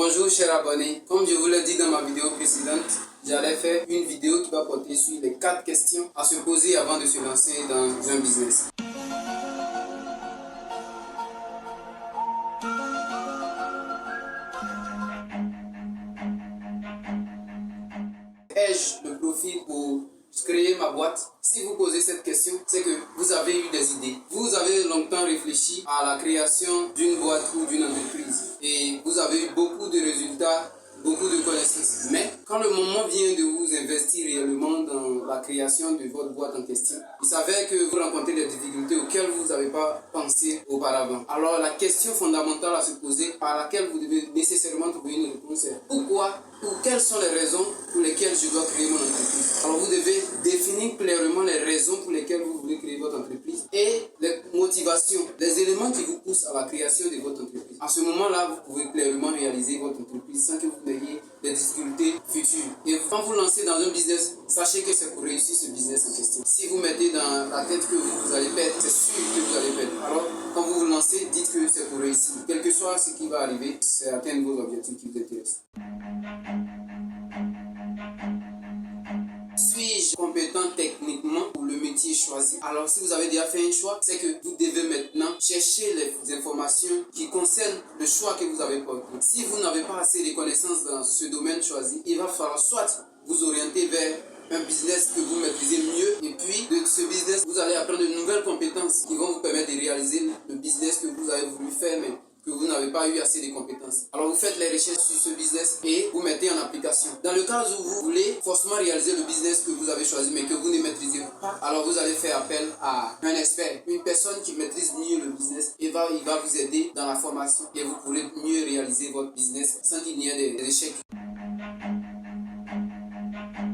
Bonjour chers abonnés, comme je vous l'ai dit dans ma vidéo précédente, j'allais faire une vidéo qui va porter sur les 4 questions à se poser avant de se lancer dans un business. Ai-je le profil pour créer ma boîte? Si vous posez cette question, c'est que vous avez eu des idées. Vous avez longtemps réfléchi à la création d'une boîte ou d'une entreprise. Et vous avez eu beaucoup de résultats, beaucoup de connaissances. Mais quand le moment vient de vous investir réellement dans la création de votre boîte en question, il s'avère que vous rencontrez des difficultés auxquelles vous n'avez pas pensé auparavant. Alors la question fondamentale à se poser, par laquelle vous devez nécessairement trouver une réponse, c'est pourquoi ou quelles sont les raisons pour lesquelles je dois créer mon entreprise. Alors vous devez définir clairement les raisons pour lesquelles vous voulez créer votre entreprise et les motivations, les éléments qui vous poussent à la création de votre entreprise. À ce moment-là, vous pouvez clairement réaliser votre entreprise sans que vous n'ayez des difficultés futures. Et quand vous lancez dans un business, sachez que c'est pour réussir ce business en question. Si vous mettez dans la tête que vous allez perdre, c'est sûr que vous allez perdre. Alors, quand vous vous lancez, dites que c'est pour réussir. Quel que soit ce qui va arriver, c'est atteindre vos objectifs qui vous intéressent. Suis-je compétent techniquement pour le métier choisi? Alors, si vous avez déjà fait un choix, c'est que vous devez maintenant chercher les informations qui concernent le choix que vous avez porté. Si vous n'avez pas assez de connaissances dans ce domaine choisi, il va falloir soit vous orienter vers un business que vous maîtrisez mieux, et puis de ce business, vous allez apprendre de nouvelles compétences qui vont vous permettre de réaliser le business que vous avez voulu faire, mais que vous n'avez pas eu assez de compétences. Alors vous faites les recherches sur ce business et vous mettez en application. Dans le cas où vous voulez forcément réaliser le business que vous avez choisi mais que vous ne maîtrisez pas, alors vous allez faire appel à un expert, une personne qui maîtrise mieux le business et il va vous aider dans la formation et vous pourrez mieux réaliser votre business sans qu'il n'y ait des échecs.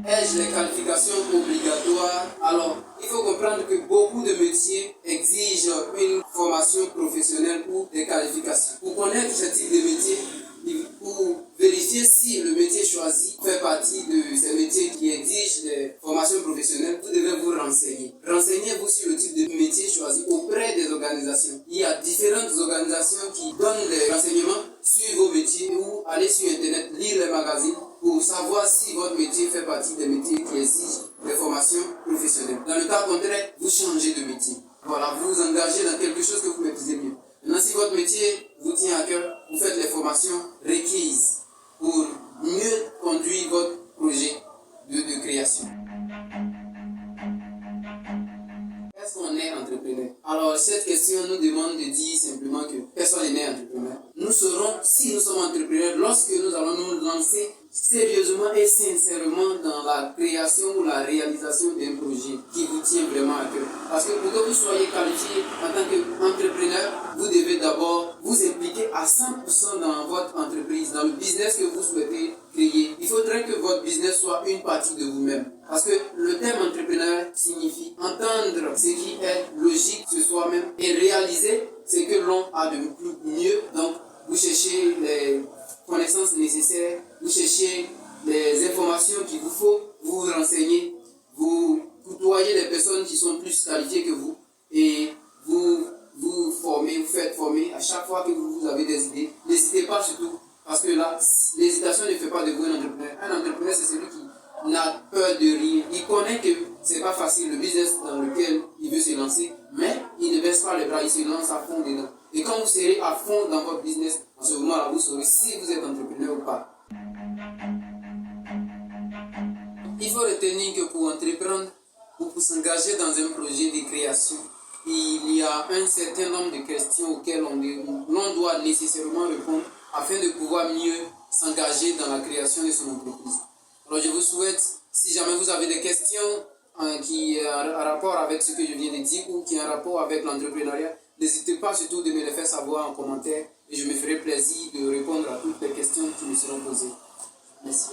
Ai-je les qualifications obligatoires? Alors, il faut comprendre que beaucoup de métiers exigent une formation professionnelle ou des qualifications. Pour connaître ce type de métier, pour vérifier si le métier choisi fait partie de ces métiers qui exigent des formations professionnelles, vous devez vous renseigner. Renseignez-vous sur le type de métier choisi auprès des organisations. Il y a différentes organisations qui donnent des renseignements sur vos métiers ou allez sur Internet, lire les magazines pour savoir si votre métier fait partie des métiers qui exigent des formations professionnelles. Dans le cas contraire, vous changez de métier. Voilà, vous vous engagez dans quelque chose que vous maîtrisez mieux. Maintenant, si votre métier vous tient à cœur, vous faites les formations requises pour mieux conduire votre projet de création. Est-ce qu'on est entrepreneur? Alors, cette question nous demande de dire simplement que personne n'est entrepreneur. Nous serons, si nous sommes entrepreneurs, lorsque nous allons nous lancer sérieusement et sincèrement dans la création ou la réalisation d'un projet qui vous tient vraiment à cœur. Parce que pour que vous soyez qualifié en tant qu'entrepreneur, vous devez d'abord vous impliquer à 100% dans votre entreprise, dans le business que vous souhaitez créer. Il faudrait que votre business soit une partie de vous-même. Parce que le terme entrepreneur signifie entendre ce qui est logique sur soi-même et réaliser ce que l'on a de mieux. Donc, vous cherchez les connaissances nécessaires, vous cherchez les informations qu'il vous faut, vous vous renseignez, vous côtoyez les personnes qui sont plus qualifiées que vous et vous formez, vous faites former à chaque fois que vous avez des idées. N'hésitez pas surtout, parce que là, l'hésitation ne fait pas de vous un entrepreneur. Un entrepreneur, c'est celui qui n'a peur de rien. Il connaît que c'est pas facile le business dans lequel il veut se lancer, mais il ne baisse pas les bras, il se lance à fond dedans. Et quand vous serez à fond dans votre business, en ce moment-là, vous saurez si vous êtes entrepreneur ou pas. Il faut retenir que pour entreprendre ou pour s'engager dans un projet de création, il y a un certain nombre de questions auxquelles l'on doit nécessairement répondre afin de pouvoir mieux s'engager dans la création de son entreprise. Alors je vous souhaite, si jamais vous avez des questions qui ont un rapport avec ce que je viens de dire ou qui ont un rapport avec l'entrepreneuriat, n'hésitez pas surtout de me les faire savoir en commentaire et je me ferai plaisir de répondre à toutes les questions qui me seront posées. Merci.